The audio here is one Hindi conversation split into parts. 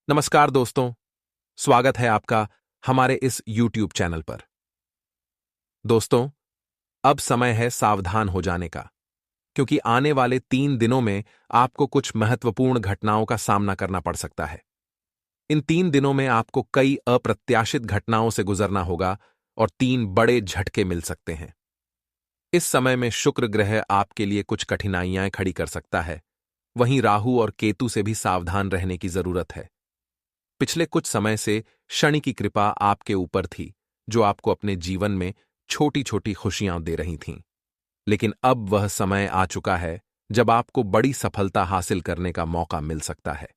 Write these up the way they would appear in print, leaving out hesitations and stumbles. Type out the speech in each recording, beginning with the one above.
नमस्कार दोस्तों, स्वागत है आपका हमारे इस YouTube चैनल पर। दोस्तों, अब समय है सावधान हो जाने का, क्योंकि आने वाले 3 दिनों में आपको कुछ महत्वपूर्ण घटनाओं का सामना करना पड़ सकता है। इन 3 दिनों में आपको कई अप्रत्याशित घटनाओं से गुजरना होगा और 3 बड़े झटके मिल सकते हैं। इस समय में शुक्र ग्रह आपके लिए कुछ कठिनाइयां खड़ी कर सकता है, वहीं राहु और केतु से भी सावधान रहने की जरूरत है। पिछले कुछ समय से शनि की कृपा आपके ऊपर थी, जो आपको अपने जीवन में छोटी छोटी खुशियां दे रही थीं। लेकिन अब वह समय आ चुका है जब आपको बड़ी सफलता हासिल करने का मौका मिल सकता है।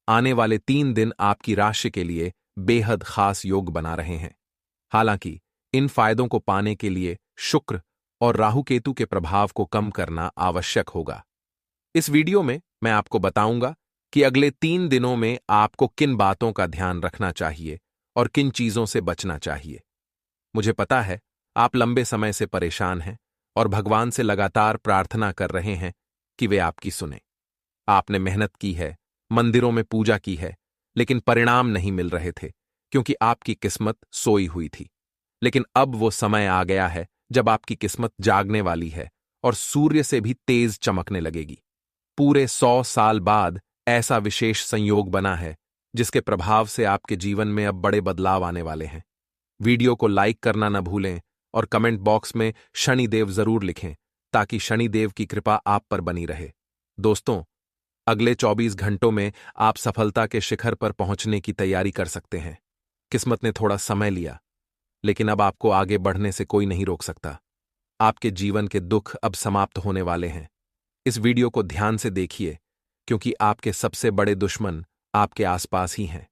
आने वाले 3 दिन आपकी राशि के लिए बेहद खास योग बना रहे हैं। हालांकि इन फायदों को पाने के लिए शुक्र और राहु केतु के प्रभाव को कम करना आवश्यक होगा। इस वीडियो में मैं आपको बताऊंगा कि अगले 3 दिनों में आपको किन बातों का ध्यान रखना चाहिए और किन चीजों से बचना चाहिए। मुझे पता है आप लंबे समय से परेशान हैं और भगवान से लगातार प्रार्थना कर रहे हैं कि वे आपकी सुने। आपने मेहनत की है, मंदिरों में पूजा की है, लेकिन परिणाम नहीं मिल रहे थे क्योंकि आपकी किस्मत सोई हुई थी। लेकिन अब वो समय आ गया है जब आपकी किस्मत जागने वाली है और सूर्य से भी तेज चमकने लगेगी। पूरे 100 साल बाद ऐसा विशेष संयोग बना है जिसके प्रभाव से आपके जीवन में अब बड़े बदलाव आने वाले हैं। वीडियो को लाइक करना न भूलें और कमेंट बॉक्स में शनिदेव जरूर लिखें ताकि शनिदेव की कृपा आप पर बनी रहे। दोस्तों, अगले 24 घंटों में आप सफलता के शिखर पर पहुंचने की तैयारी कर सकते हैं। किस्मत ने थोड़ा समय लिया, लेकिन अब आपको आगे बढ़ने से कोई नहीं रोक सकता। आपके जीवन के दुख अब समाप्त होने वाले हैं। इस वीडियो को ध्यान से देखिए, क्योंकि आपके सबसे बड़े दुश्मन आपके आसपास ही हैं।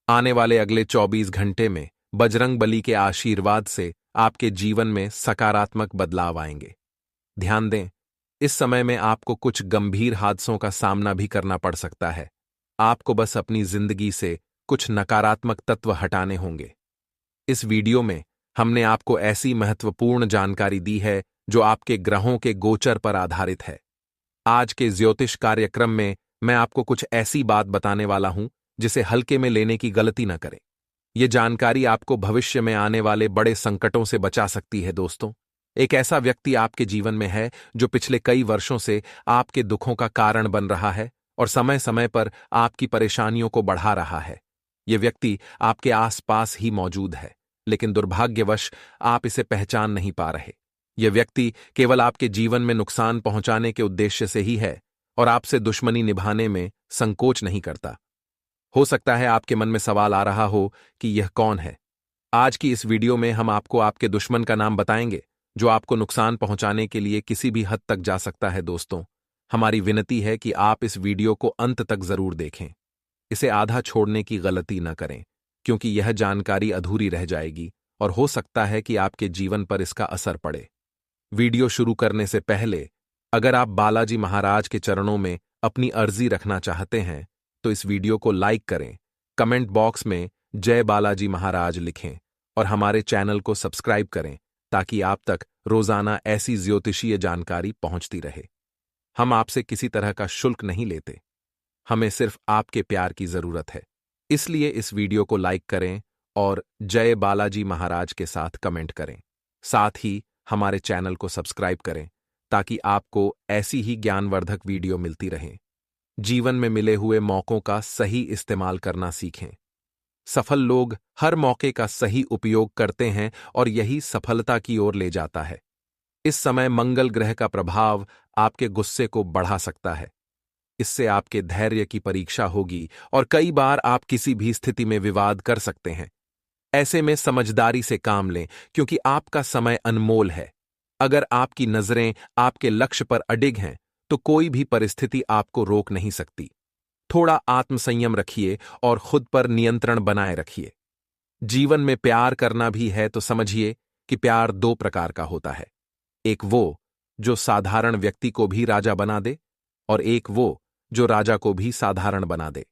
आने वाले अगले 24 घंटे में बजरंगबली के आशीर्वाद से आपके जीवन में सकारात्मक बदलाव आएंगे। ध्यान दें, इस समय में आपको कुछ गंभीर हादसों का सामना भी करना पड़ सकता है। आपको बस अपनी जिंदगी से कुछ नकारात्मक तत्व हटाने होंगे। इस वीडियो में हमने आपको ऐसी महत्वपूर्ण जानकारी दी है जो आपके ग्रहों के गोचर पर आधारित है। आज के ज्योतिष कार्यक्रम में मैं आपको कुछ ऐसी बात बताने वाला हूं जिसे हल्के में लेने की गलती न करें। यह जानकारी आपको भविष्य में आने वाले बड़े संकटों से बचा सकती है। दोस्तों, एक ऐसा व्यक्ति आपके जीवन में है जो पिछले कई वर्षों से आपके दुखों का कारण बन रहा है और समय समय पर आपकी परेशानियों को बढ़ा रहा है। यह व्यक्ति आपके आसपास ही मौजूद है, लेकिन दुर्भाग्यवश आप इसे पहचान नहीं पा रहे। यह व्यक्ति केवल आपके जीवन में नुकसान पहुंचाने के उद्देश्य से ही है और आपसे दुश्मनी निभाने में संकोच नहीं करता। हो सकता है आपके मन में सवाल आ रहा हो कि यह कौन है। आज की इस वीडियो में हम आपको आपके दुश्मन का नाम बताएंगे, जो आपको नुकसान पहुंचाने के लिए किसी भी हद तक जा सकता है। दोस्तों, हमारी विनती है कि आप इस वीडियो को अंत तक जरूर देखें। इसे आधा छोड़ने की गलती न करें, क्योंकि यह जानकारी अधूरी रह जाएगी और हो सकता है कि आपके जीवन पर इसका असर पड़े। वीडियो शुरू करने से पहले अगर आप बालाजी महाराज के चरणों में अपनी अर्जी रखना चाहते हैं तो इस वीडियो को लाइक करें, कमेंट बॉक्स में जय बालाजी महाराज लिखें और हमारे चैनल को सब्सक्राइब करें ताकि आप तक रोजाना ऐसी ज्योतिषीय जानकारी पहुंचती रहे। हम आपसे किसी तरह का शुल्क नहीं लेते, हमें सिर्फ आपके प्यार की जरूरत है। इसलिए इस वीडियो को लाइक करें और जय बालाजी महाराज के साथ कमेंट करें। साथ ही हमारे चैनल को सब्सक्राइब करें ताकि आपको ऐसी ही ज्ञानवर्धक वीडियो मिलती रहें। जीवन में मिले हुए मौकों का सही इस्तेमाल करना सीखें। सफल लोग हर मौके का सही उपयोग करते हैं और यही सफलता की ओर ले जाता है। इस समय मंगल ग्रह का प्रभाव आपके गुस्से को बढ़ा सकता है। इससे आपके धैर्य की परीक्षा होगी और कई बार आप किसी भी स्थिति में विवाद कर सकते हैं। ऐसे में समझदारी से काम लें, क्योंकि आपका समय अनमोल है। अगर आपकी नजरें आपके लक्ष्य पर अडिग हैं तो कोई भी परिस्थिति आपको रोक नहीं सकती। थोड़ा आत्मसंयम रखिए और खुद पर नियंत्रण बनाए रखिए। जीवन में प्यार करना भी है तो समझिए कि प्यार 2 प्रकार का होता है। एक वो जो साधारण व्यक्ति को भी राजा बना दे और एक वो जो राजा को भी साधारण बना दे।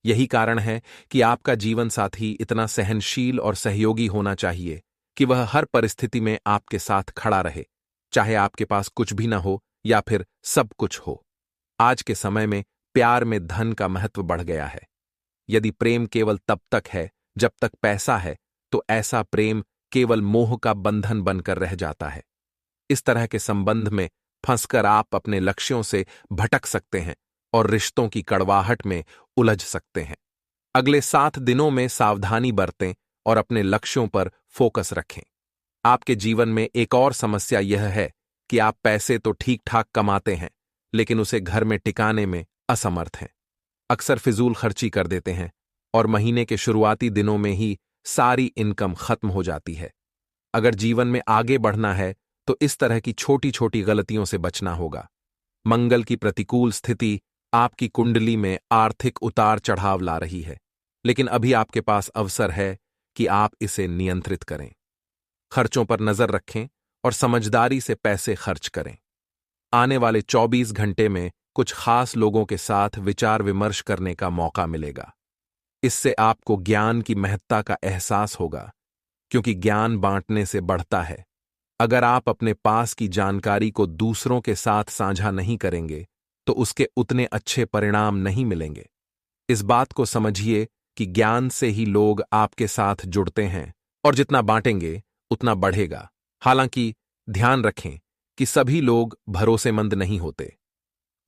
यही कारण है कि आपका जीवन साथी इतना सहनशील और सहयोगी होना चाहिए कि वह हर परिस्थिति में आपके साथ खड़ा रहे, चाहे आपके पास कुछ भी न हो या फिर सब कुछ हो। आज के समय में प्यार में धन का महत्व बढ़ गया है। यदि प्रेम केवल तब तक है जब तक पैसा है, तो ऐसा प्रेम केवल मोह का बंधन बनकर रह जाता है। इस तरह के संबंध में फंसकर आप अपने लक्ष्यों से भटक सकते हैं और रिश्तों की कड़वाहट में उलझ सकते हैं। अगले 7 दिनों में सावधानी बरतें और अपने लक्ष्यों पर फोकस रखें। आपके जीवन में एक और समस्या यह है कि आप पैसे तो ठीक ठाक कमाते हैं, लेकिन उसे घर में टिकाने में असमर्थ हैं। अक्सर फिजूल खर्ची कर देते हैं और महीने के शुरुआती दिनों में ही सारी इनकम खत्म हो जाती है। अगर जीवन में आगे बढ़ना है तो इस तरह की छोटी छोटी गलतियों से बचना होगा। मंगल की प्रतिकूल स्थिति आपकी कुंडली में आर्थिक उतार चढ़ाव ला रही है, लेकिन अभी आपके पास अवसर है कि आप इसे नियंत्रित करें। खर्चों पर नजर रखें और समझदारी से पैसे खर्च करें। आने वाले 24 घंटे में कुछ खास लोगों के साथ विचार विमर्श करने का मौका मिलेगा। इससे आपको ज्ञान की महत्ता का एहसास होगा, क्योंकि ज्ञान बांटने से बढ़ता है। अगर आप अपने पास की जानकारी को दूसरों के साथ साझा नहीं करेंगे, तो उसके उतने अच्छे परिणाम नहीं मिलेंगे। इस बात को समझिए कि ज्ञान से ही लोग आपके साथ जुड़ते हैं और जितना बांटेंगे उतना बढ़ेगा। हालांकि ध्यान रखें कि सभी लोग भरोसेमंद नहीं होते।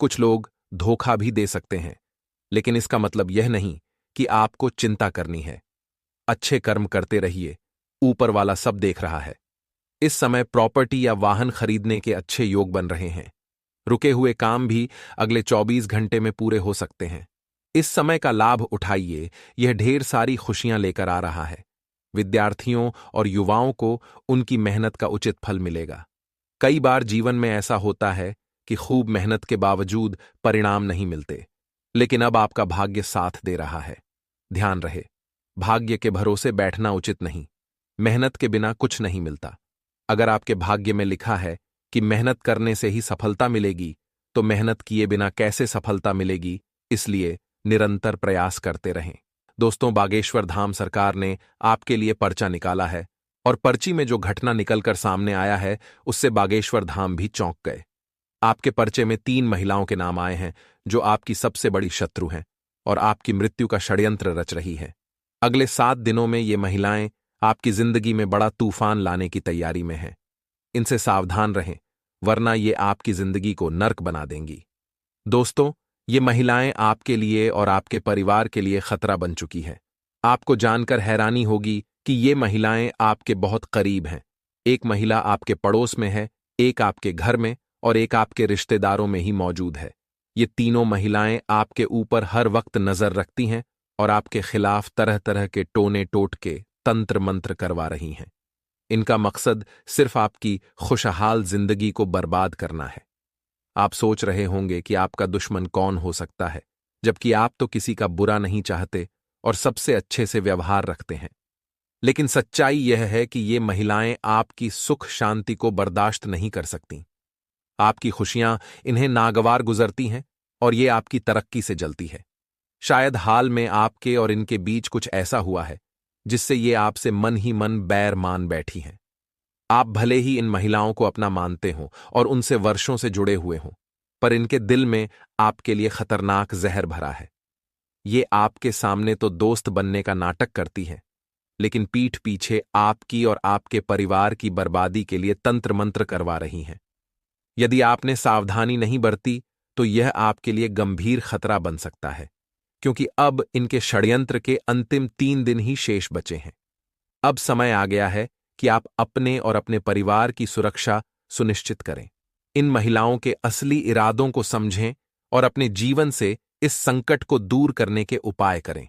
कुछ लोग धोखा भी दे सकते हैं, लेकिन इसका मतलब यह नहीं कि आपको चिंता करनी है। अच्छे कर्म करते रहिए, ऊपर वाला सब देख रहा है। इस समय प्रॉपर्टी या वाहन खरीदने के अच्छे योग बन रहे हैं। रुके हुए काम भी अगले 24 घंटे में पूरे हो सकते हैं। इस समय का लाभ उठाइए, यह ढेर सारी खुशियां लेकर आ रहा है। विद्यार्थियों और युवाओं को उनकी मेहनत का उचित फल मिलेगा। कई बार जीवन में ऐसा होता है कि खूब मेहनत के बावजूद परिणाम नहीं मिलते, लेकिन अब आपका भाग्य साथ दे रहा है। ध्यान रहे, भाग्य के भरोसे बैठना उचित नहीं। मेहनत के बिना कुछ नहीं मिलता। अगर आपके भाग्य में लिखा है कि मेहनत करने से ही सफलता मिलेगी, तो मेहनत किए बिना कैसे सफलता मिलेगी? इसलिए निरंतर प्रयास करते रहें। दोस्तों, बागेश्वर धाम सरकार ने आपके लिए पर्चा निकाला है और पर्ची में जो घटना निकलकर सामने आया है, उससे बागेश्वर धाम भी चौंक गए। आपके पर्चे में 3 महिलाओं के नाम आए हैं जो आपकी सबसे बड़ी शत्रु हैं और आपकी मृत्यु का षड्यंत्र रच रही है। अगले 7 दिनों में ये महिलाएं आपकी जिंदगी में बड़ा तूफान लाने की तैयारी में हैं। इनसे सावधान रहें, वरना ये आपकी जिंदगी को नर्क बना देंगी। दोस्तों, ये महिलाएं आपके लिए और आपके परिवार के लिए खतरा बन चुकी हैं। आपको जानकर हैरानी होगी कि ये महिलाएं आपके बहुत करीब हैं। एक महिला आपके पड़ोस में है, एक आपके घर में और एक आपके रिश्तेदारों में ही मौजूद है। ये तीनों महिलाएं आपके ऊपर हर वक्त नजर रखती हैं और आपके खिलाफ तरह तरह के टोने टोटके, तंत्र मंत्र करवा रही हैं। इनका मकसद सिर्फ आपकी खुशहाल जिंदगी को बर्बाद करना है। आप सोच रहे होंगे कि आपका दुश्मन कौन हो सकता है, जबकि आप तो किसी का बुरा नहीं चाहते और सबसे अच्छे से व्यवहार रखते हैं। लेकिन सच्चाई यह है कि ये महिलाएं आपकी सुख शांति को बर्दाश्त नहीं कर सकती। आपकी खुशियां इन्हें नागवार गुजरती हैं और ये आपकी तरक्की से जलती है। शायद हाल में आपके और इनके बीच कुछ ऐसा हुआ है जिससे ये आपसे मन ही मन बैर मान बैठी हैं। आप भले ही इन महिलाओं को अपना मानते हों और उनसे वर्षों से जुड़े हुए हों, पर इनके दिल में आपके लिए खतरनाक जहर भरा है। ये आपके सामने तो दोस्त बनने का नाटक करती हैं, लेकिन पीठ पीछे आपकी और आपके परिवार की बर्बादी के लिए तंत्र मंत्र करवा रही हैं। यदि आपने सावधानी नहीं बरती तो यह आपके लिए गंभीर खतरा बन सकता है, क्योंकि अब इनके षड्यंत्र के अंतिम 3 दिन ही शेष बचे हैं। अब समय आ गया है कि आप अपने और अपने परिवार की सुरक्षा सुनिश्चित करें। इन महिलाओं के असली इरादों को समझें और अपने जीवन से इस संकट को दूर करने के उपाय करें।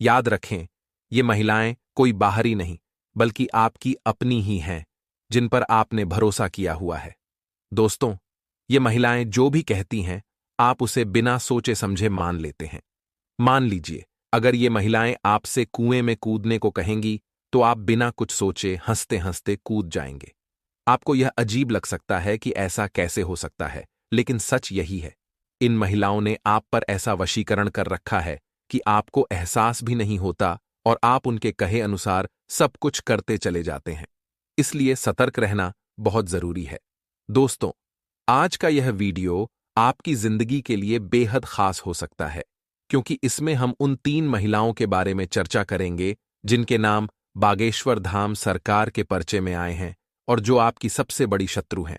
याद रखें, ये महिलाएं कोई बाहरी नहीं, बल्कि आपकी अपनी ही हैं, जिन पर आपने भरोसा किया हुआ है। दोस्तों, ये महिलाएं जो भी कहती हैं, आप उसे बिना सोचे समझे मान लेते हैं। मान लीजिए, अगर ये महिलाएं आपसे कुएं में कूदने को कहेंगी, तो आप बिना कुछ सोचे हंसते हंसते कूद जाएंगे। आपको यह अजीब लग सकता है कि ऐसा कैसे हो सकता है, लेकिन सच यही है। इन महिलाओं ने आप पर ऐसा वशीकरण कर रखा है कि आपको एहसास भी नहीं होता और आप उनके कहे अनुसार सब कुछ करते चले जाते हैं। इसलिए सतर्क रहना बहुत जरूरी है। दोस्तों, आज का यह वीडियो आपकी जिंदगी के लिए बेहद खास हो सकता है। क्योंकि इसमें हम उन 3 महिलाओं के बारे में चर्चा करेंगे जिनके नाम बागेश्वर धाम सरकार के पर्चे में आए हैं और जो आपकी सबसे बड़ी शत्रु हैं।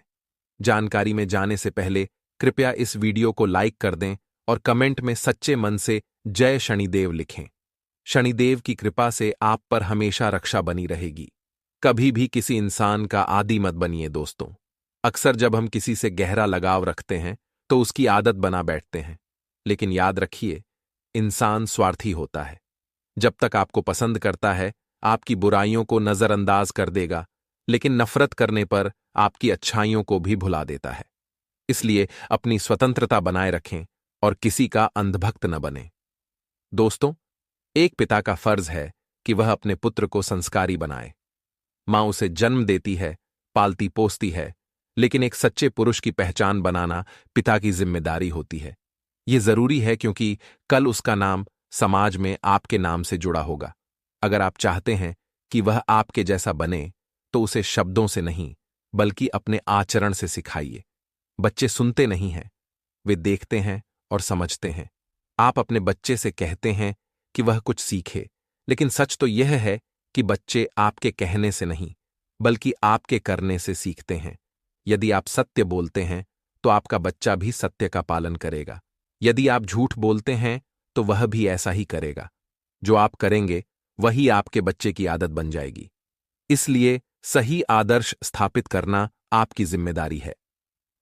जानकारी में जाने से पहले कृपया इस वीडियो को लाइक कर दें और कमेंट में सच्चे मन से जय शनिदेव लिखें। शनिदेव की कृपा से आप पर हमेशा रक्षा बनी रहेगी। कभी भी किसी इंसान का आदी मत बनिए दोस्तों। अक्सर जब हम किसी से गहरा लगाव रखते हैं तो उसकी आदत बना बैठते हैं, लेकिन याद रखिए, इंसान स्वार्थी होता है। जब तक आपको पसंद करता है, आपकी बुराइयों को नजरअंदाज कर देगा, लेकिन नफरत करने पर आपकी अच्छाइयों को भी भुला देता है। इसलिए अपनी स्वतंत्रता बनाए रखें और किसी का अंधभक्त न बने। दोस्तों, एक पिता का फर्ज है कि वह अपने पुत्र को संस्कारी बनाए। मां उसे जन्म देती है, पालती पोसती है, लेकिन एक सच्चे पुरुष की पहचान बनाना पिता की जिम्मेदारी होती है। यह जरूरी है क्योंकि कल उसका नाम समाज में आपके नाम से जुड़ा होगा। अगर आप चाहते हैं कि वह आपके जैसा बने, तो उसे शब्दों से नहीं बल्कि अपने आचरण से सिखाइए। बच्चे सुनते नहीं हैं, वे देखते हैं और समझते हैं। आप अपने बच्चे से कहते हैं कि वह कुछ सीखे, लेकिन सच तो यह है कि बच्चे आपके कहने से नहीं बल्कि आपके करने से सीखते हैं। यदि आप सत्य बोलते हैं तो आपका बच्चा भी सत्य का पालन करेगा। यदि आप झूठ बोलते हैं तो वह भी ऐसा ही करेगा। जो आप करेंगे वही आपके बच्चे की आदत बन जाएगी। इसलिए सही आदर्श स्थापित करना आपकी जिम्मेदारी है।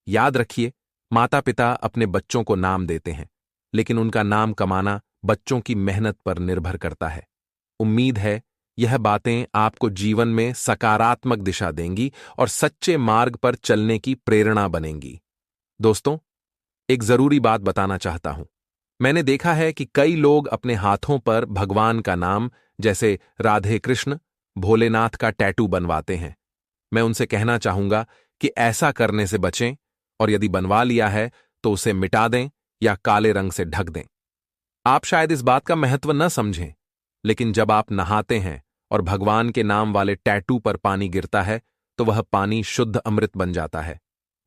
याद रखिए, माता पिता अपने बच्चों को नाम देते हैं, लेकिन उनका नाम कमाना बच्चों की मेहनत पर निर्भर करता है। उम्मीद है यह बातें आपको जीवन में सकारात्मक दिशा देंगी और सच्चे मार्ग पर चलने की प्रेरणा बनेंगी। दोस्तों, एक जरूरी बात बताना चाहता हूं। मैंने देखा है कि कई लोग अपने हाथों पर भगवान का नाम, जैसे राधे कृष्ण, भोलेनाथ का टैटू बनवाते हैं। मैं उनसे कहना चाहूंगा कि ऐसा करने से बचें और यदि बनवा लिया है तो उसे मिटा दें या काले रंग से ढक दें। आप शायद इस बात का महत्व न समझें, लेकिन जब आप नहाते हैं और भगवान के नाम वाले टैटू पर पानी गिरता है तो वह पानी शुद्ध अमृत बन जाता है।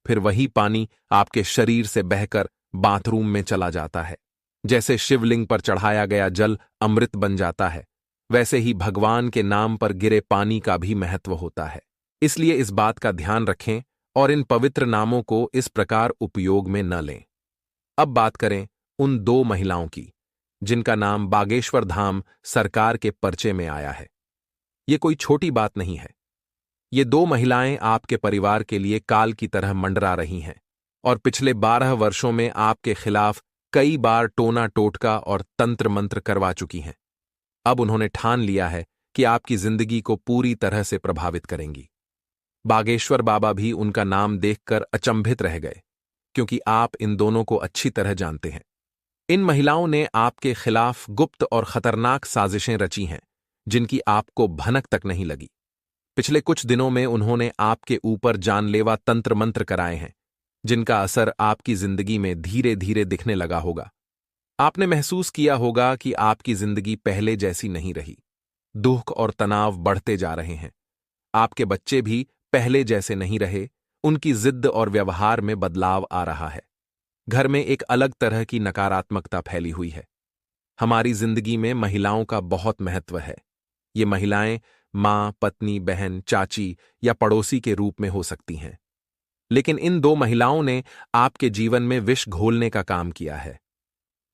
फिर वही पानी आपके शरीर से बहकर बाथरूम में चला जाता है। जैसे शिवलिंग पर चढ़ाया गया जल अमृत बन जाता है, वैसे ही भगवान के नाम पर गिरे पानी का भी महत्व होता है। इसलिए इस बात का ध्यान रखें और इन पवित्र नामों को इस प्रकार उपयोग में न लें। अब बात करें उन 2 महिलाओं की जिनका नाम बागेश्वर धाम सरकार के पर्चे में आया है। ये कोई छोटी बात नहीं है। ये 2 महिलाएं आपके परिवार के लिए काल की तरह मंडरा रही हैं और पिछले 12 वर्षों में आपके खिलाफ कई बार टोना टोटका और तंत्र मंत्र करवा चुकी हैं। अब उन्होंने ठान लिया है कि आपकी जिंदगी को पूरी तरह से प्रभावित करेंगी। बागेश्वर बाबा भी उनका नाम देखकर अचंभित रह गए, क्योंकि आप इन दोनों को अच्छी तरह जानते हैं। इन महिलाओं ने आपके खिलाफ गुप्त और खतरनाक साजिशें रची हैं, जिनकी आपको भनक तक नहीं लगी। पिछले कुछ दिनों में उन्होंने आपके ऊपर जानलेवा तंत्र मंत्र कराए हैं, जिनका असर आपकी जिंदगी में धीरे धीरे दिखने लगा होगा। आपने महसूस किया होगा कि आपकी जिंदगी पहले जैसी नहीं रही। दुख और तनाव बढ़ते जा रहे हैं। आपके बच्चे भी पहले जैसे नहीं रहे, उनकी जिद और व्यवहार में बदलाव आ रहा है। घर में एक अलग तरह की नकारात्मकता फैली हुई है। हमारी जिंदगी में महिलाओं का बहुत महत्व है। ये महिलाएं मां, पत्नी, बहन, चाची या पड़ोसी के रूप में हो सकती हैं। लेकिन इन 2 महिलाओं ने आपके जीवन में विष घोलने का काम किया है।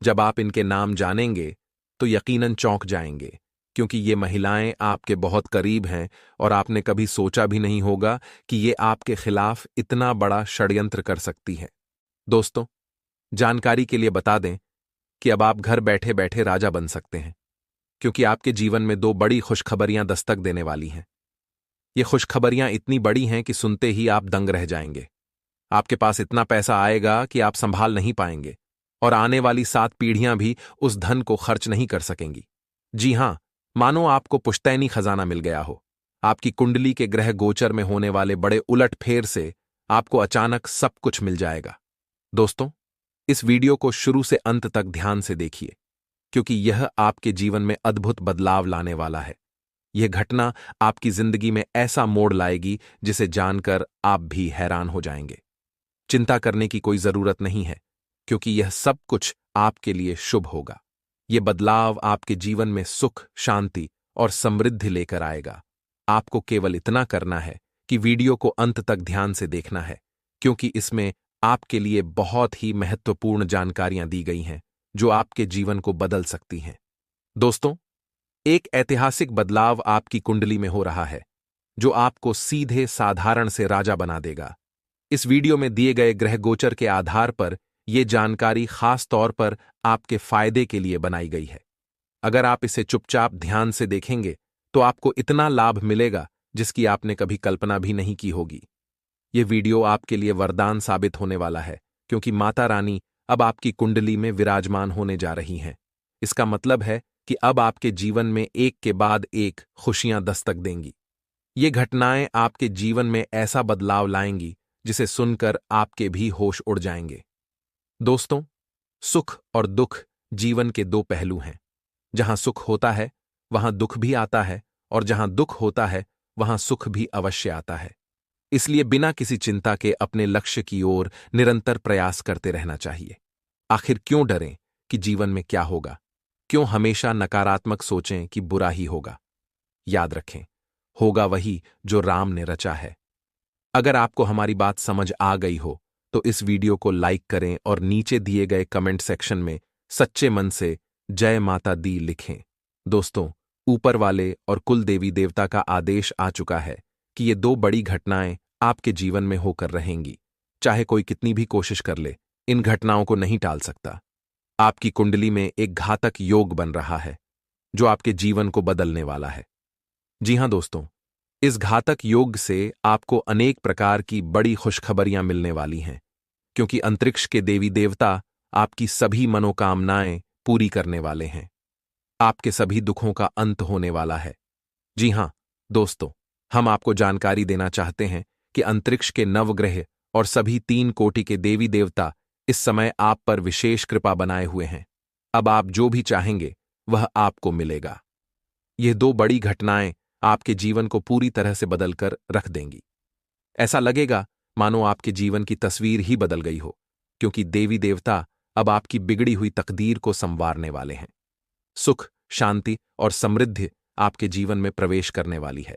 जब आप इनके नाम जानेंगे तो यकीनन चौंक जाएंगे, क्योंकि ये महिलाएं आपके बहुत करीब हैं और आपने कभी सोचा भी नहीं होगा कि ये आपके खिलाफ इतना बड़ा षड्यंत्र कर सकती हैं। दोस्तों, जानकारी के लिए बता दें कि अब आप घर बैठे बैठे राजा बन सकते हैं, क्योंकि आपके जीवन में 2 बड़ी खुशखबरियां दस्तक देने वाली हैं। ये खुशखबरियां इतनी बड़ी हैं कि सुनते ही आप दंग रह जाएंगे। आपके पास इतना पैसा आएगा कि आप संभाल नहीं पाएंगे और आने वाली 7 पीढ़ियां भी उस धन को खर्च नहीं कर सकेंगी। जी हां, मानो आपको पुश्तैनी खजाना मिल गया हो। आपकी कुंडली के ग्रह गोचर में होने वाले बड़े उलट फेर से आपको अचानक सब कुछ मिल जाएगा। दोस्तों, इस वीडियो को शुरू से अंत तक ध्यान से देखिए, क्योंकि यह आपके जीवन में अद्भुत बदलाव लाने वाला है। यह घटना आपकी जिंदगी में ऐसा मोड़ लाएगी जिसे जानकर आप भी हैरान हो जाएंगे। चिंता करने की कोई जरूरत नहीं है, क्योंकि यह सब कुछ आपके लिए शुभ होगा। ये बदलाव आपके जीवन में सुख, शांति और समृद्धि लेकर आएगा। आपको केवल इतना करना है कि वीडियो को अंत तक ध्यान से देखना है, क्योंकि इसमें आपके लिए बहुत ही महत्वपूर्ण जानकारियां दी गई हैं जो आपके जीवन को बदल सकती हैं। दोस्तों, एक ऐतिहासिक बदलाव आपकी कुंडली में हो रहा है जो आपको सीधे साधारण से राजा बना देगा। इस वीडियो में दिए गए ग्रह गोचर के आधार पर यह जानकारी खास तौर पर आपके फायदे के लिए बनाई गई है। अगर आप इसे चुपचाप ध्यान से देखेंगे तो आपको इतना लाभ मिलेगा जिसकी आपने कभी कल्पना भी नहीं की होगी। यह वीडियो आपके लिए वरदान साबित होने वाला है, क्योंकि माता रानी अब आपकी कुंडली में विराजमान होने जा रही हैं। इसका मतलब है कि अब आपके जीवन में एक के बाद एक खुशियां दस्तक देंगी। ये घटनाएं आपके जीवन में ऐसा बदलाव लाएंगी जिसे सुनकर आपके भी होश उड़ जाएंगे। दोस्तों, सुख और दुख जीवन के दो पहलू हैं। जहां सुख होता है वहां दुख भी आता है, और जहां दुख होता है वहां सुख भी अवश्य आता है। इसलिए बिना किसी चिंता के अपने लक्ष्य की ओर निरंतर प्रयास करते रहना चाहिए। आखिर क्यों डरें कि जीवन में क्या होगा? क्यों हमेशा नकारात्मक सोचें कि बुरा ही होगा? याद रखें, होगा वही जो राम ने रचा है। अगर आपको हमारी बात समझ आ गई हो तो इस वीडियो को लाइक करें और नीचे दिए गए कमेंट सेक्शन में सच्चे मन से जय माता दी लिखें। दोस्तों, ऊपर वाले और कुल देवी देवता का आदेश आ चुका है कि ये दो बड़ी घटनाएं आपके जीवन में होकर रहेंगी। चाहे कोई कितनी भी कोशिश कर ले, इन घटनाओं को नहीं टाल सकता। आपकी कुंडली में एक घातक योग बन रहा है जो आपके जीवन को बदलने वाला है। जी हां दोस्तों, इस घातक योग से आपको अनेक प्रकार की बड़ी खुशखबरियां मिलने वाली हैं, क्योंकि अंतरिक्ष के देवी देवता आपकी सभी मनोकामनाएं पूरी करने वाले हैं। आपके सभी दुखों का अंत होने वाला है। जी हां दोस्तों, हम आपको जानकारी देना चाहते हैं कि अंतरिक्ष के नवग्रह और सभी 3 कोटि के देवी देवता इस समय आप पर विशेष कृपा बनाए हुए हैं। अब आप जो भी चाहेंगे वह आपको मिलेगा। ये दो बड़ी घटनाएं आपके जीवन को पूरी तरह से बदलकर रख देंगी। ऐसा लगेगा मानो आपके जीवन की तस्वीर ही बदल गई हो, क्योंकि देवी देवता अब आपकी बिगड़ी हुई तकदीर को संवारने वाले हैं। सुख, शांति और समृद्धि आपके जीवन में प्रवेश करने वाली है।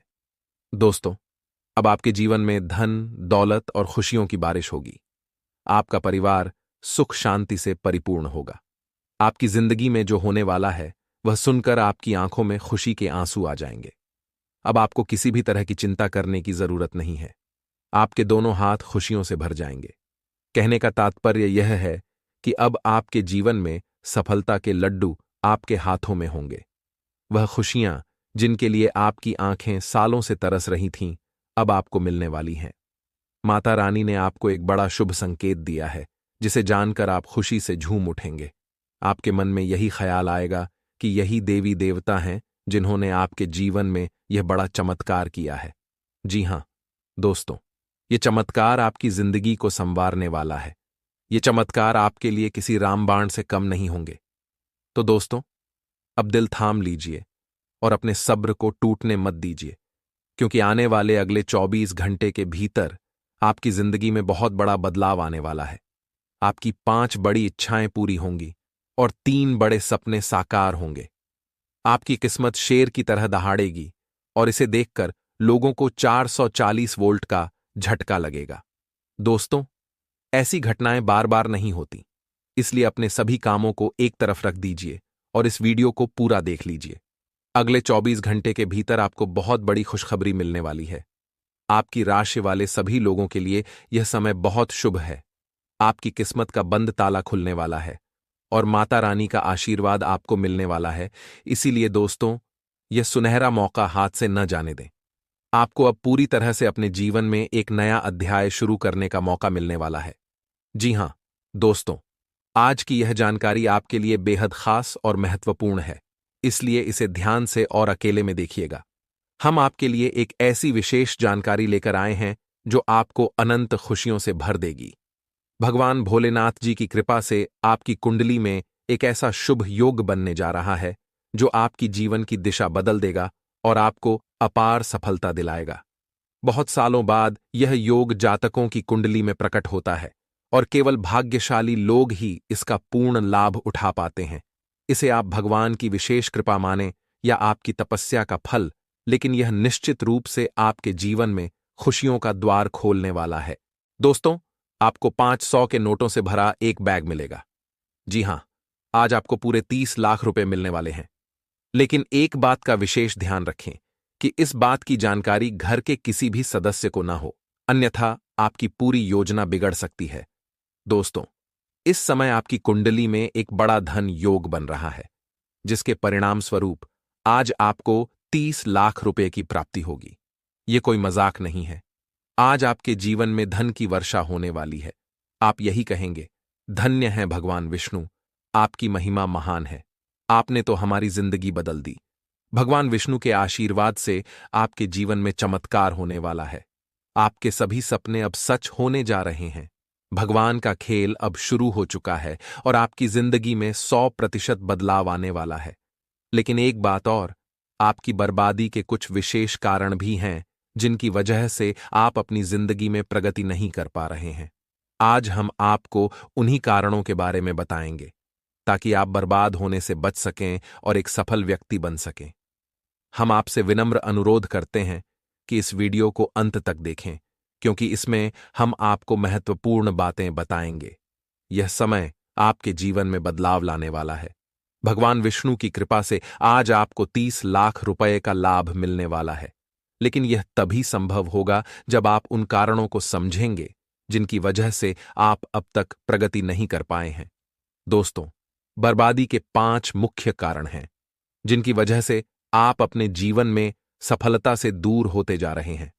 दोस्तों, अब आपके जीवन में धन, दौलत और खुशियों की बारिश होगी। आपका परिवार सुख शांति से परिपूर्ण होगा। आपकी जिंदगी में जो होने वाला है वह सुनकर आपकी आंखों में खुशी के आंसू आ जाएंगे। अब आपको किसी भी तरह की चिंता करने की जरूरत नहीं है। आपके दोनों हाथ खुशियों से भर जाएंगे। कहने का तात्पर्य यह है कि अब आपके जीवन में सफलता के लड्डू आपके हाथों में होंगे। वह खुशियां जिनके लिए आपकी आंखें सालों से तरस रही थीं, अब आपको मिलने वाली हैं। माता रानी ने आपको एक बड़ा शुभ संकेत दिया है, जिसे जानकर आप खुशी से झूम उठेंगे। आपके मन में यही ख्याल आएगा कि यही देवी देवता हैं जिन्होंने आपके जीवन में यह बड़ा चमत्कार किया है। जी हां दोस्तों, ये चमत्कार आपकी जिंदगी को संवारने वाला है। ये चमत्कार आपके लिए किसी रामबाण से कम नहीं होंगे। तो दोस्तों, अब दिल थाम लीजिए और अपने सब्र को टूटने मत दीजिए, क्योंकि आने वाले अगले 24 घंटे के भीतर आपकी जिंदगी में बहुत बड़ा बदलाव आने वाला है। आपकी 5 बड़ी इच्छाएं पूरी होंगी और 3 बड़े सपने साकार होंगे। आपकी किस्मत शेर की तरह दहाड़ेगी और इसे देखकर लोगों को 440 वोल्ट का झटका लगेगा। दोस्तों, ऐसी घटनाएं बार बार नहीं होती, इसलिए अपने सभी कामों को एक तरफ रख दीजिए और इस वीडियो को पूरा देख लीजिए। अगले 24 घंटे के भीतर आपको बहुत बड़ी खुशखबरी मिलने वाली है। आपकी राशि वाले सभी लोगों के लिए यह समय बहुत शुभ है। आपकी किस्मत का बंद ताला खुलने वाला है और माता रानी का आशीर्वाद आपको मिलने वाला है। इसीलिए दोस्तों, यह सुनहरा मौका हाथ से न जाने दें। आपको अब पूरी तरह से अपने जीवन में एक नया अध्याय शुरू करने का मौका मिलने वाला है। जी हां दोस्तों, आज की यह जानकारी आपके लिए बेहद खास और महत्वपूर्ण है, इसलिए इसे ध्यान से और अकेले में देखिएगा। हम आपके लिए एक ऐसी विशेष जानकारी लेकर आए हैं जो आपको अनंत खुशियों से भर देगी। भगवान भोलेनाथ जी की कृपा से आपकी कुंडली में एक ऐसा शुभ योग बनने जा रहा है जो आपकी जीवन की दिशा बदल देगा और आपको अपार सफलता दिलाएगा। बहुत सालों बाद यह योग जातकों की कुंडली में प्रकट होता है और केवल भाग्यशाली लोग ही इसका पूर्ण लाभ उठा पाते हैं। इसे आप भगवान की विशेष कृपा माने या आपकी तपस्या का फल, लेकिन यह निश्चित रूप से आपके जीवन में खुशियों का द्वार खोलने वाला है। दोस्तों, आपको 500 के नोटों से भरा एक बैग मिलेगा। जी हां, आज आपको पूरे 30 लाख रुपए मिलने वाले हैं। लेकिन एक बात का विशेष ध्यान रखें कि इस बात की जानकारी घर के किसी भी सदस्य को ना हो, अन्यथा आपकी पूरी योजना बिगड़ सकती है। दोस्तों, इस समय आपकी कुंडली में एक बड़ा धन योग बन रहा है, जिसके परिणाम स्वरूप आज आपको 30 लाख रुपए की प्राप्ति होगी। ये कोई मजाक नहीं है। आज आपके जीवन में धन की वर्षा होने वाली है। आप यही कहेंगे, धन्य है भगवान विष्णु, आपकी महिमा महान है। आपने तो हमारी जिंदगी बदल दी। भगवान विष्णु के आशीर्वाद से आपके जीवन में चमत्कार होने वाला है। आपके सभी सपने अब सच होने जा रहे हैं। भगवान का खेल अब शुरू हो चुका है और आपकी जिंदगी में 100% बदलाव आने वाला है। लेकिन एक बात और, आपकी बर्बादी के कुछ विशेष कारण भी हैं जिनकी वजह से आप अपनी जिंदगी में प्रगति नहीं कर पा रहे हैं। आज हम आपको उन्हीं कारणों के बारे में बताएंगे ताकि आप बर्बाद होने से बच सकें और एक सफल व्यक्ति बन सकें। हम आपसे विनम्र अनुरोध करते हैं कि इस वीडियो को अंत तक देखें, क्योंकि इसमें हम आपको महत्वपूर्ण बातें बताएंगे। यह समय आपके जीवन में बदलाव लाने वाला है। भगवान विष्णु की कृपा से आज आपको 30 लाख रुपए का लाभ मिलने वाला है। लेकिन यह तभी संभव होगा जब आप उन कारणों को समझेंगे जिनकी वजह से आप अब तक प्रगति नहीं कर पाए हैं। दोस्तों, बर्बादी के 5 मुख्य कारण हैं जिनकी वजह से आप अपने जीवन में सफलता से दूर होते जा रहे हैं।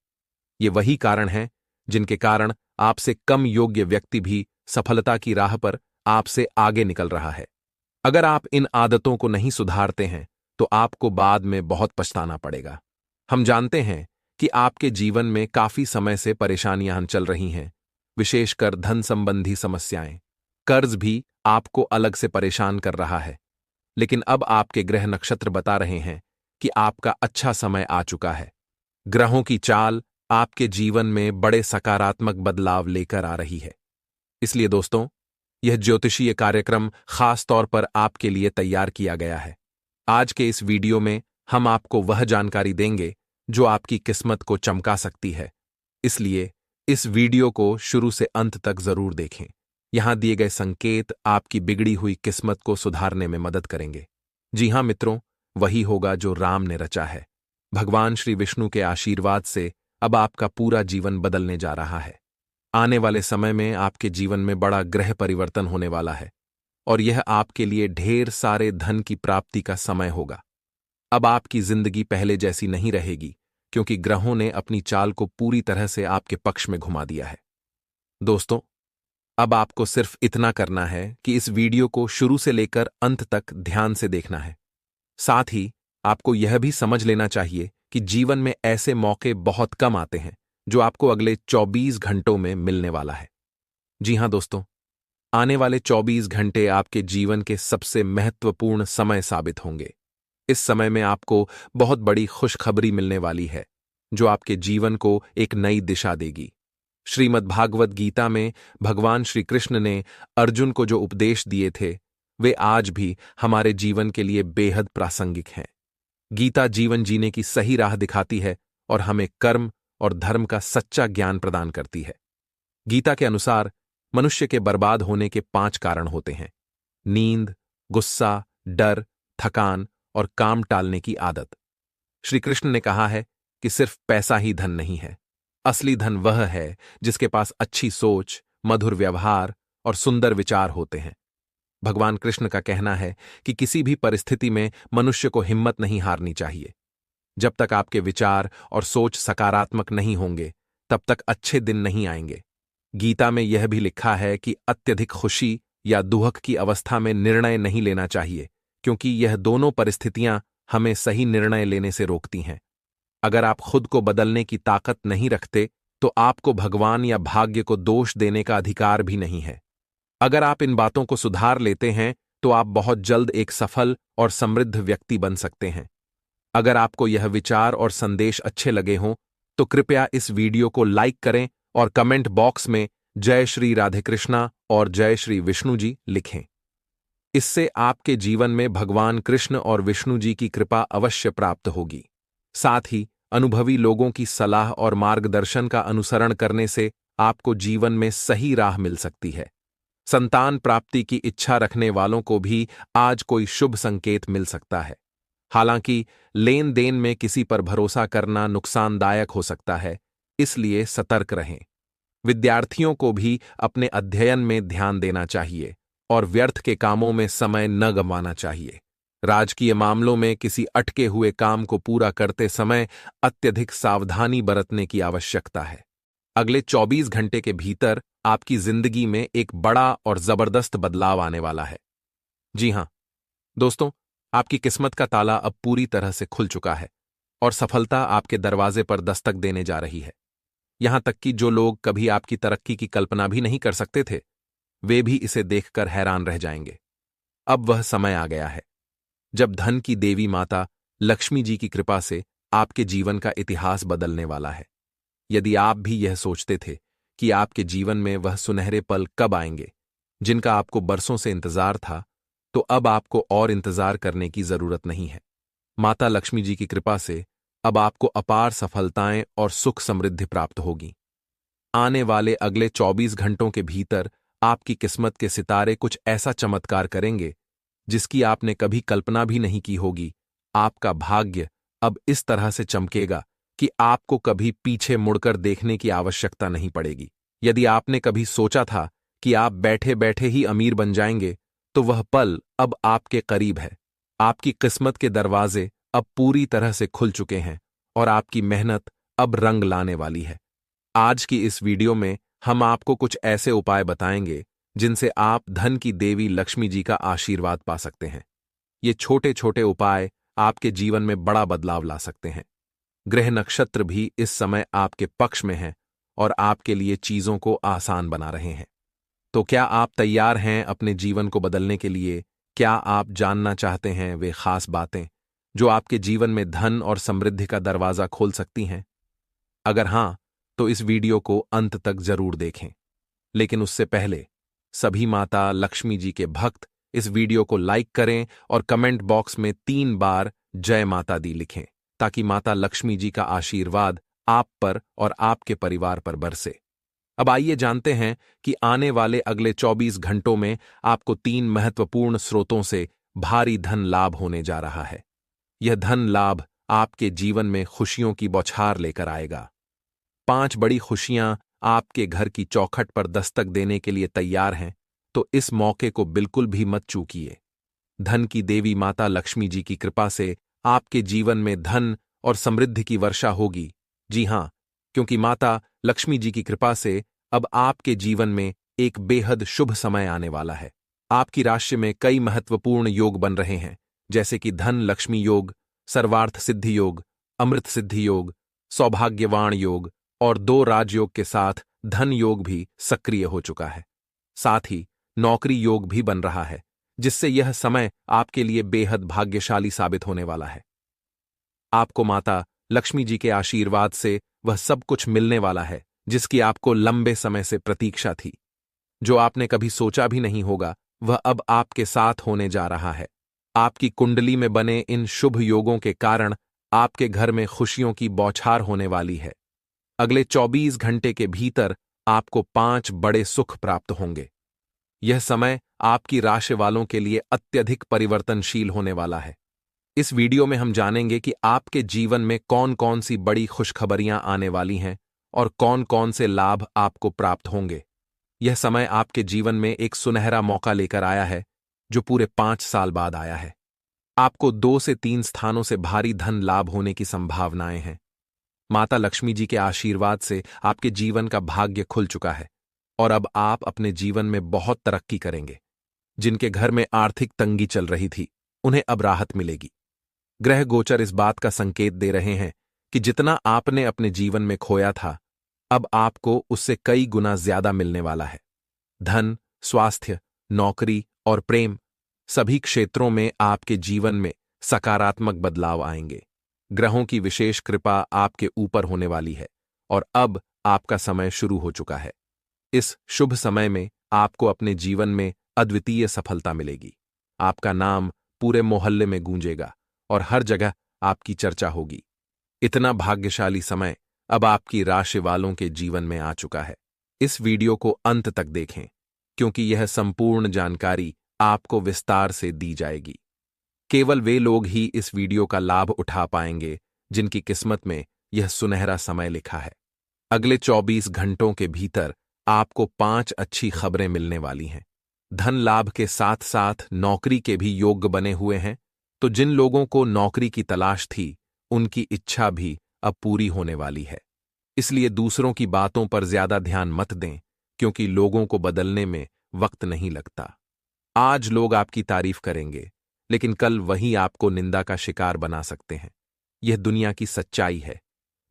ये वही कारण हैं जिनके कारण आपसे कम योग्य व्यक्ति भी सफलता की राह पर आपसे आगे निकल रहा है। अगर आप इन आदतों को नहीं सुधारते हैं तो आपको बाद में बहुत पछताना पड़ेगा। हम जानते हैं कि आपके जीवन में काफी समय से परेशानियां चल रही हैं, विशेषकर धन संबंधी समस्याएं। कर्ज भी आपको अलग से परेशान कर रहा है। लेकिन अब आपके ग्रह नक्षत्र बता रहे हैं कि आपका अच्छा समय आ चुका है। ग्रहों की चाल आपके जीवन में बड़े सकारात्मक बदलाव लेकर आ रही है। इसलिए दोस्तों, यह ज्योतिषीय कार्यक्रम खास तौर पर आपके लिए तैयार किया गया है। आज के इस वीडियो में हम आपको वह जानकारी देंगे जो आपकी किस्मत को चमका सकती है। इसलिए इस वीडियो को शुरू से अंत तक जरूर देखें। यहां दिए गए संकेत आपकी बिगड़ी हुई किस्मत को सुधारने में मदद करेंगे। जी हां मित्रों, वही होगा जो राम ने रचा है। भगवान श्री विष्णु के आशीर्वाद से अब आपका पूरा जीवन बदलने जा रहा है। आने वाले समय में आपके जीवन में बड़ा ग्रह परिवर्तन होने वाला है और यह आपके लिए ढेर सारे धन की प्राप्ति का समय होगा। अब आपकी जिंदगी पहले जैसी नहीं रहेगी, क्योंकि ग्रहों ने अपनी चाल को पूरी तरह से आपके पक्ष में घुमा दिया है। दोस्तों, अब आपको सिर्फ इतना करना है कि इस वीडियो को शुरू से लेकर अंत तक ध्यान से देखना है। साथ ही आपको यह भी समझ लेना चाहिए कि जीवन में ऐसे मौके बहुत कम आते हैं जो आपको अगले 24 घंटों में मिलने वाला है। जी हां दोस्तों, आने वाले 24 घंटे आपके जीवन के सबसे महत्वपूर्ण समय साबित होंगे। इस समय में आपको बहुत बड़ी खुशखबरी मिलने वाली है जो आपके जीवन को एक नई दिशा देगी। श्रीमद् भागवत गीता में भगवान श्री कृष्ण ने अर्जुन को जो उपदेश दिए थे, वे आज भी हमारे जीवन के लिए बेहद प्रासंगिक हैं। गीता जीवन जीने की सही राह दिखाती है और हमें कर्म और धर्म का सच्चा ज्ञान प्रदान करती है। गीता के अनुसार मनुष्य के बर्बाद होने के 5 कारण होते हैं: नींद, गुस्सा, डर, थकान और काम टालने की आदत। श्री कृष्ण ने कहा है कि सिर्फ पैसा ही धन नहीं है। असली धन वह है जिसके पास अच्छी सोच, मधुर व्यवहार और सुंदर विचार होते हैं। भगवान कृष्ण का कहना है कि किसी भी परिस्थिति में मनुष्य को हिम्मत नहीं हारनी चाहिए। जब तक आपके विचार और सोच सकारात्मक नहीं होंगे, तब तक अच्छे दिन नहीं आएंगे। गीता में यह भी लिखा है कि अत्यधिक खुशी या दुख की अवस्था में निर्णय नहीं लेना चाहिए, क्योंकि यह दोनों परिस्थितियां हमें सही निर्णय लेने से रोकती हैं। अगर आप खुद को बदलने की ताकत नहीं रखते, तो आपको भगवान या भाग्य को दोष देने का अधिकार भी नहीं है। अगर आप इन बातों को सुधार लेते हैं, तो आप बहुत जल्द एक सफल और समृद्ध व्यक्ति बन सकते हैं। अगर आपको यह विचार और संदेश अच्छे लगे हों, तो कृपया इस वीडियो को लाइक करें और कमेंट बॉक्स में जय श्री राधे कृष्णा और जय श्री विष्णु जी लिखें। इससे आपके जीवन में भगवान कृष्ण और विष्णु जी की कृपा अवश्य प्राप्त होगी। साथ ही अनुभवी लोगों की सलाह और मार्गदर्शन का अनुसरण करने से आपको जीवन में सही राह मिल सकती है। संतान प्राप्ति की इच्छा रखने वालों को भी आज कोई शुभ संकेत मिल सकता है। हालांकि लेन देन में किसी पर भरोसा करना नुकसानदायक हो सकता है, इसलिए सतर्क रहें। विद्यार्थियों को भी अपने अध्ययन में ध्यान देना चाहिए और व्यर्थ के कामों में समय न गंवाना चाहिए। राजकीय मामलों में किसी अटके हुए काम को पूरा करते समय अत्यधिक सावधानी बरतने की आवश्यकता है। अगले 24 घंटे के भीतर आपकी जिंदगी में एक बड़ा और जबरदस्त बदलाव आने वाला है। जी हां दोस्तों, आपकी किस्मत का ताला अब पूरी तरह से खुल चुका है और सफलता आपके दरवाजे पर दस्तक देने जा रही है। यहां तक कि जो लोग कभी आपकी तरक्की की कल्पना भी नहीं कर सकते थे, वे भी इसे देखकर हैरान रह जाएंगे। अब वह समय आ गया है जब धन की देवी माता लक्ष्मी जी की कृपा से आपके जीवन का इतिहास बदलने वाला है। यदि आप भी यह सोचते थे कि आपके जीवन में वह सुनहरे पल कब आएंगे जिनका आपको बरसों से इंतजार था, तो अब आपको और इंतजार करने की जरूरत नहीं है। माता लक्ष्मी जी की कृपा से अब आपको अपार सफलताएं और सुख समृद्धि प्राप्त होगी। आने वाले अगले 24 घंटों के भीतर आपकी किस्मत के सितारे कुछ ऐसा चमत्कार करेंगे जिसकी आपने कभी कल्पना भी नहीं की होगी। आपका भाग्य अब इस तरह से चमकेगा कि आपको कभी पीछे मुड़कर देखने की आवश्यकता नहीं पड़ेगी। यदि आपने कभी सोचा था कि आप बैठे बैठे ही अमीर बन जाएंगे, तो वह पल अब आपके करीब है। आपकी किस्मत के दरवाजे अब पूरी तरह से खुल चुके हैं और आपकी मेहनत अब रंग लाने वाली है। आज की इस वीडियो में हम आपको कुछ ऐसे उपाय बताएंगे जिनसे आप धन की देवी लक्ष्मी जी का आशीर्वाद पा सकते हैं। ये छोटे छोटे उपाय आपके जीवन में बड़ा बदलाव ला सकते हैं। ग्रह नक्षत्र भी इस समय आपके पक्ष में हैं और आपके लिए चीजों को आसान बना रहे हैं। तो क्या आप तैयार हैं अपने जीवन को बदलने के लिए? क्या आप जानना चाहते हैं वे खास बातें जो आपके जीवन में धन और समृद्धि का दरवाजा खोल सकती हैं? अगर हां, तो इस वीडियो को अंत तक जरूर देखें। लेकिन उससे पहले सभी माता लक्ष्मी जी के भक्त इस वीडियो को लाइक करें और कमेंट बॉक्स में 3 बार जय माता दी लिखें, ताकि माता लक्ष्मी जी का आशीर्वाद आप पर और आपके परिवार पर बरसे। अब आइए जानते हैं कि आने वाले अगले 24 घंटों में आपको 3 महत्वपूर्ण स्रोतों से भारी धन लाभ होने जा रहा है। यह धन लाभ आपके जीवन में खुशियों की बौछार लेकर आएगा। 5 बड़ी खुशियां आपके घर की चौखट पर दस्तक देने के लिए तैयार हैं, तो इस मौके को बिल्कुल भी मत चूकिए। धन की देवी माता लक्ष्मी जी की कृपा से आपके जीवन में धन और समृद्धि की वर्षा होगी। जी हां, क्योंकि माता लक्ष्मी जी की कृपा से अब आपके जीवन में एक बेहद शुभ समय आने वाला है। आपकी राशि में कई महत्वपूर्ण योग बन रहे हैं, जैसे कि धन लक्ष्मी योग, सर्वार्थ सिद्धि योग, अमृत सिद्धि योग, सौभाग्यवान योग और 2 राजयोग के साथ धन योग भी सक्रिय हो चुका है। साथ ही नौकरी योग भी बन रहा है, जिससे यह समय आपके लिए बेहद भाग्यशाली साबित होने वाला है। आपको माता लक्ष्मी जी के आशीर्वाद से वह सब कुछ मिलने वाला है जिसकी आपको लंबे समय से प्रतीक्षा थी। जो आपने कभी सोचा भी नहीं होगा, वह अब आपके साथ होने जा रहा है। आपकी कुंडली में बने इन शुभ योगों के कारण आपके घर में खुशियों की बौछार होने वाली है। अगले 24 घंटे के भीतर आपको 5 बड़े सुख प्राप्त होंगे। यह समय आपकी राशि वालों के लिए अत्यधिक परिवर्तनशील होने वाला है। इस वीडियो में हम जानेंगे कि आपके जीवन में कौन कौन सी बड़ी खुशखबरियां आने वाली हैं और कौन कौन से लाभ आपको प्राप्त होंगे। यह समय आपके जीवन में एक सुनहरा मौका लेकर आया है, जो पूरे 5 साल बाद आया है। आपको 2 से 3 स्थानों से भारी धन लाभ होने की संभावनाएं हैं। माता लक्ष्मी जी के आशीर्वाद से आपके जीवन का भाग्य खुल चुका है और अब आप अपने जीवन में बहुत तरक्की करेंगे। जिनके घर में आर्थिक तंगी चल रही थी, उन्हें अब राहत मिलेगी। ग्रह गोचर इस बात का संकेत दे रहे हैं कि जितना आपने अपने जीवन में खोया था, अब आपको उससे कई गुना ज्यादा मिलने वाला है। धन, स्वास्थ्य, नौकरी और प्रेम, सभी क्षेत्रों में आपके जीवन में सकारात्मक बदलाव आएंगे। ग्रहों की विशेष कृपा आपके ऊपर होने वाली है और अब आपका समय शुरू हो चुका है। इस शुभ समय में आपको अपने जीवन में अद्वितीय सफलता मिलेगी। आपका नाम पूरे मोहल्ले में गूंजेगा और हर जगह आपकी चर्चा होगी। इतना भाग्यशाली समय अब आपकी राशि वालों के जीवन में आ चुका है। इस वीडियो को अंत तक देखें, क्योंकि यह संपूर्ण जानकारी आपको विस्तार से दी जाएगी। केवल वे लोग ही इस वीडियो का लाभ उठा पाएंगे जिनकी किस्मत में यह सुनहरा समय लिखा है। अगले 24 घंटों के भीतर आपको 5 अच्छी खबरें मिलने वाली हैं। धन लाभ के साथ साथ नौकरी के भी योग्य बने हुए हैं, तो जिन लोगों को नौकरी की तलाश थी उनकी इच्छा भी अब पूरी होने वाली है। इसलिए दूसरों की बातों पर ज्यादा ध्यान मत दें, क्योंकि लोगों को बदलने में वक्त नहीं लगता। आज लोग आपकी तारीफ करेंगे, लेकिन कल वही आपको निंदा का शिकार बना सकते हैं। यह दुनिया की सच्चाई है।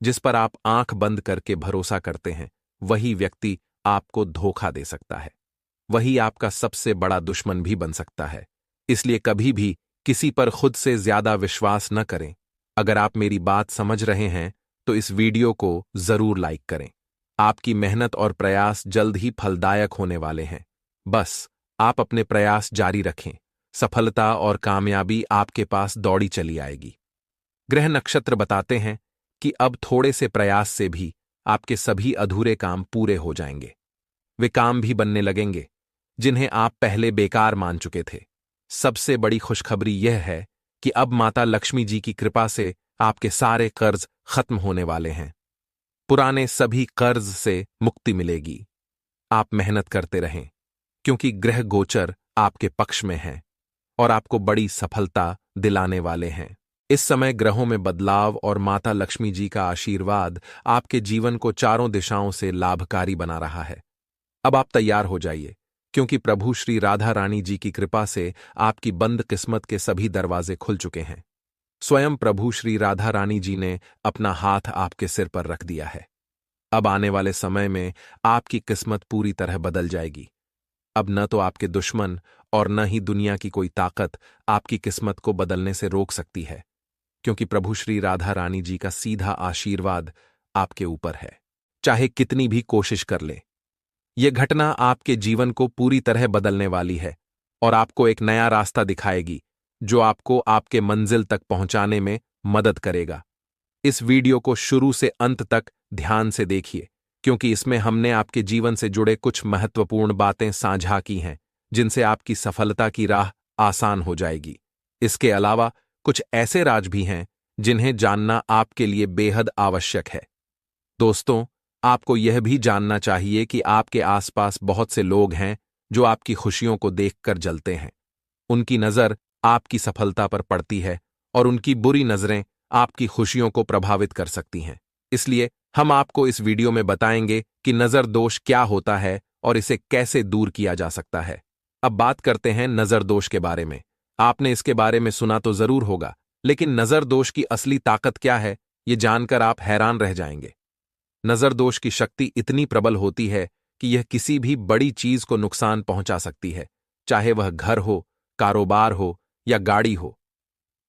जिस पर आप आंख बंद करके भरोसा करते हैं, वही व्यक्ति आपको धोखा दे सकता है। वही आपका सबसे बड़ा दुश्मन भी बन सकता है। इसलिए कभी भी किसी पर खुद से ज्यादा विश्वास न करें। अगर आप मेरी बात समझ रहे हैं तो इस वीडियो को जरूर लाइक करें। आपकी मेहनत और प्रयास जल्द ही फलदायक होने वाले हैं। बस आप अपने प्रयास जारी रखें। सफलता और कामयाबी आपके पास दौड़ी चली आएगी। ग्रह नक्षत्र बताते हैं कि अब थोड़े से प्रयास से भी आपके सभी अधूरे काम पूरे हो जाएंगे। वे काम भी बनने लगेंगे जिन्हें आप पहले बेकार मान चुके थे। सबसे बड़ी खुशखबरी यह है कि अब माता लक्ष्मी जी की कृपा से आपके सारे कर्ज खत्म होने वाले हैं। पुराने सभी कर्ज से मुक्ति मिलेगी। आप मेहनत करते रहें, क्योंकि ग्रह गोचर आपके पक्ष में हैं और आपको बड़ी सफलता दिलाने वाले हैं। इस समय ग्रहों में बदलाव और माता लक्ष्मी जी का आशीर्वाद आपके जीवन को चारों दिशाओं से लाभकारी बना रहा है। अब आप तैयार हो जाइए, क्योंकि प्रभु श्री राधा रानी जी की कृपा से आपकी बंद किस्मत के सभी दरवाजे खुल चुके हैं। स्वयं प्रभु श्री राधा रानी जी ने अपना हाथ आपके सिर पर रख दिया है। अब आने वाले समय में आपकी किस्मत पूरी तरह बदल जाएगी। अब न तो आपके दुश्मन और न ही दुनिया की कोई ताकत आपकी किस्मत को बदलने से रोक सकती है, क्योंकि प्रभु श्री राधा रानी जी का सीधा आशीर्वाद आपके ऊपर है। चाहे कितनी भी कोशिश कर ले, यह घटना आपके जीवन को पूरी तरह बदलने वाली है और आपको एक नया रास्ता दिखाएगी, जो आपको आपके मंजिल तक पहुंचाने में मदद करेगा। इस वीडियो को शुरू से अंत तक ध्यान से देखिए, क्योंकि इसमें हमने आपके जीवन से जुड़े कुछ महत्वपूर्ण बातें साझा की हैं, जिनसे आपकी सफलता की राह आसान हो जाएगी। इसके अलावा कुछ ऐसे राज भी हैं जिन्हें जानना आपके लिए बेहद आवश्यक है। दोस्तों, आपको यह भी जानना चाहिए कि आपके आसपास बहुत से लोग हैं जो आपकी खुशियों को देखकर जलते हैं। उनकी नज़र आपकी सफलता पर पड़ती है और उनकी बुरी नज़रें आपकी खुशियों को प्रभावित कर सकती हैं। इसलिए हम आपको इस वीडियो में बताएंगे कि नज़र दोष क्या होता है और इसे कैसे दूर किया जा सकता है। अब बात करते हैं नज़र दोष के बारे में। आपने इसके बारे में सुना तो जरूर होगा, लेकिन नज़र दोष की असली ताकत क्या है, ये जानकर आप हैरान रह जाएंगे। नज़र दोष की शक्ति इतनी प्रबल होती है कि यह किसी भी बड़ी चीज को नुकसान पहुंचा सकती है, चाहे वह घर हो, कारोबार हो या गाड़ी हो।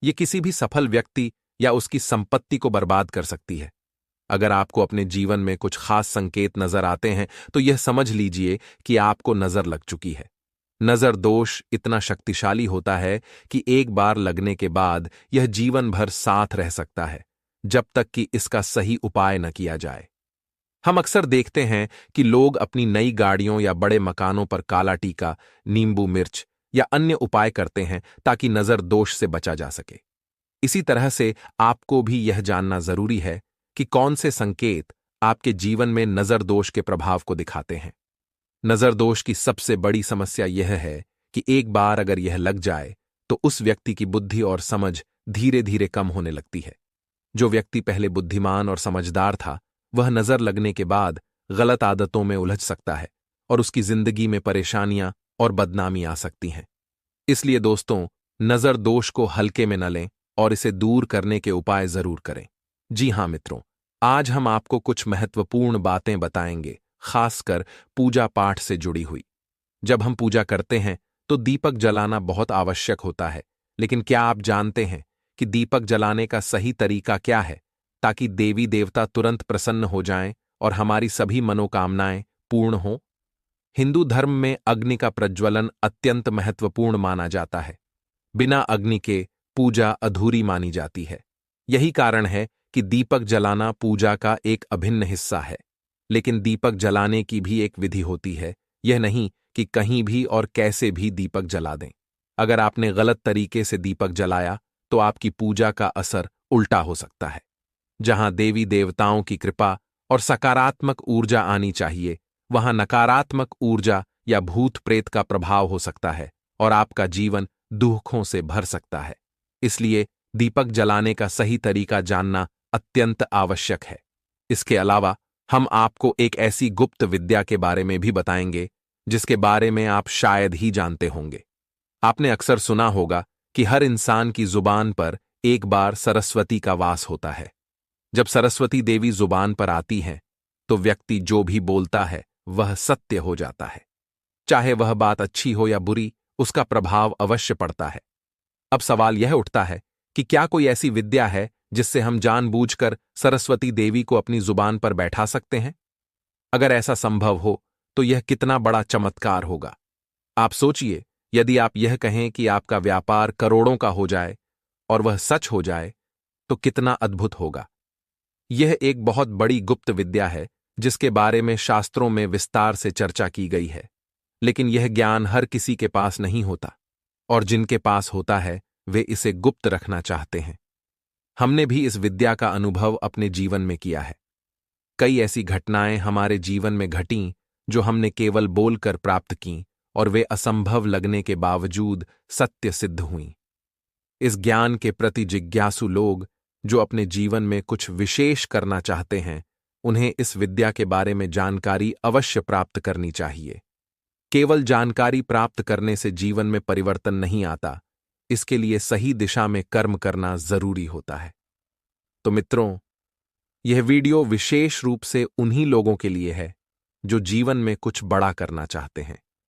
यह किसी भी सफल व्यक्ति या उसकी संपत्ति को बर्बाद कर सकती है। अगर आपको अपने जीवन में कुछ खास संकेत नजर आते हैं तो यह समझ लीजिए कि आपको नजर लग चुकी है। नजर दोष इतना शक्तिशाली होता है कि एक बार लगने के बाद यह जीवन भर साथ रह सकता है, जब तक कि इसका सही उपाय न किया जाए। हम अक्सर देखते हैं कि लोग अपनी नई गाड़ियों या बड़े मकानों पर काला टीका, नींबू मिर्च या अन्य उपाय करते हैं ताकि नजर दोष से बचा जा सके। इसी तरह से आपको भी यह जानना जरूरी है कि कौन से संकेत आपके जीवन में नजर दोष के प्रभाव को दिखाते हैं। नजर दोष की सबसे बड़ी समस्या यह है कि एक बार अगर यह लग जाए तो उस व्यक्ति की बुद्धि और समझ धीरे धीरे कम होने लगती है। जो व्यक्ति पहले बुद्धिमान और समझदार था, वह नजर लगने के बाद गलत आदतों में उलझ सकता है और उसकी जिंदगी में परेशानियां और बदनामी आ सकती हैं। इसलिए दोस्तों, नजर दोष को हल्के में न लें और इसे दूर करने के उपाय जरूर करें। जी हां मित्रों, आज हम आपको कुछ महत्वपूर्ण बातें बताएंगे, खासकर पूजा पाठ से जुड़ी हुई। जब हम पूजा करते हैं तो दीपक जलाना बहुत आवश्यक होता है, लेकिन क्या आप जानते हैं कि दीपक जलाने का सही तरीका क्या है, ताकि देवी देवता तुरंत प्रसन्न हो जाएं और हमारी सभी मनोकामनाएं पूर्ण हों? हिंदू धर्म में अग्नि का प्रज्वलन अत्यंत महत्वपूर्ण माना जाता है। बिना अग्नि के पूजा अधूरी मानी जाती है। यही कारण है कि दीपक जलाना पूजा का एक अभिन्न हिस्सा है। लेकिन दीपक जलाने की भी एक विधि होती है, यह नहीं कि कहीं भी और कैसे भी दीपक जला दें। अगर आपने गलत तरीके से दीपक जलाया तो आपकी पूजा का असर उल्टा हो सकता है। जहां देवी देवताओं की कृपा और सकारात्मक ऊर्जा आनी चाहिए, वहां नकारात्मक ऊर्जा या भूत प्रेत का प्रभाव हो सकता है और आपका जीवन दुखों से भर सकता है। इसलिए दीपक जलाने का सही तरीका जानना अत्यंत आवश्यक है। इसके अलावा हम आपको एक ऐसी गुप्त विद्या के बारे में भी बताएंगे जिसके बारे में आप शायद ही जानते होंगे। आपने अक्सर सुना होगा कि हर इंसान की जुबान पर एक बार सरस्वती का वास होता है। जब सरस्वती देवी जुबान पर आती हैं, तो व्यक्ति जो भी बोलता है वह सत्य हो जाता है। चाहे वह बात अच्छी हो या बुरी, उसका प्रभाव अवश्य पड़ता है। अब सवाल यह उठता है कि क्या कोई ऐसी विद्या है जिससे हम जानबूझकर सरस्वती देवी को अपनी जुबान पर बैठा सकते हैं? अगर ऐसा संभव हो तो यह कितना बड़ा चमत्कार होगा। आप सोचिए, यदि आप यह कहें कि आपका व्यापार करोड़ों का हो जाए और वह सच हो जाए, तो कितना अद्भुत होगा। यह एक बहुत बड़ी गुप्त विद्या है जिसके बारे में शास्त्रों में विस्तार से चर्चा की गई है। लेकिन यह ज्ञान हर किसी के पास नहीं होता, और जिनके पास होता है वे इसे गुप्त रखना चाहते हैं। हमने भी इस विद्या का अनुभव अपने जीवन में किया है। कई ऐसी घटनाएं हमारे जीवन में घटीं जो हमने केवल बोलकर प्राप्त कीं, और वे असंभव लगने के बावजूद सत्य सिद्ध हुईं। इस ज्ञान के प्रति जिज्ञासु लोग जो अपने जीवन में कुछ विशेष करना चाहते हैं, उन्हें इस विद्या के बारे में जानकारी अवश्य प्राप्त करनी चाहिए। केवल जानकारी प्राप्त करने से जीवन में परिवर्तन नहीं आता, इसके लिए सही दिशा में कर्म करना जरूरी होता है। तो मित्रों, यह वीडियो विशेष रूप से उन्हीं लोगों के लिए है जो जीवन में कुछ बड़ा करना चाहते हैं।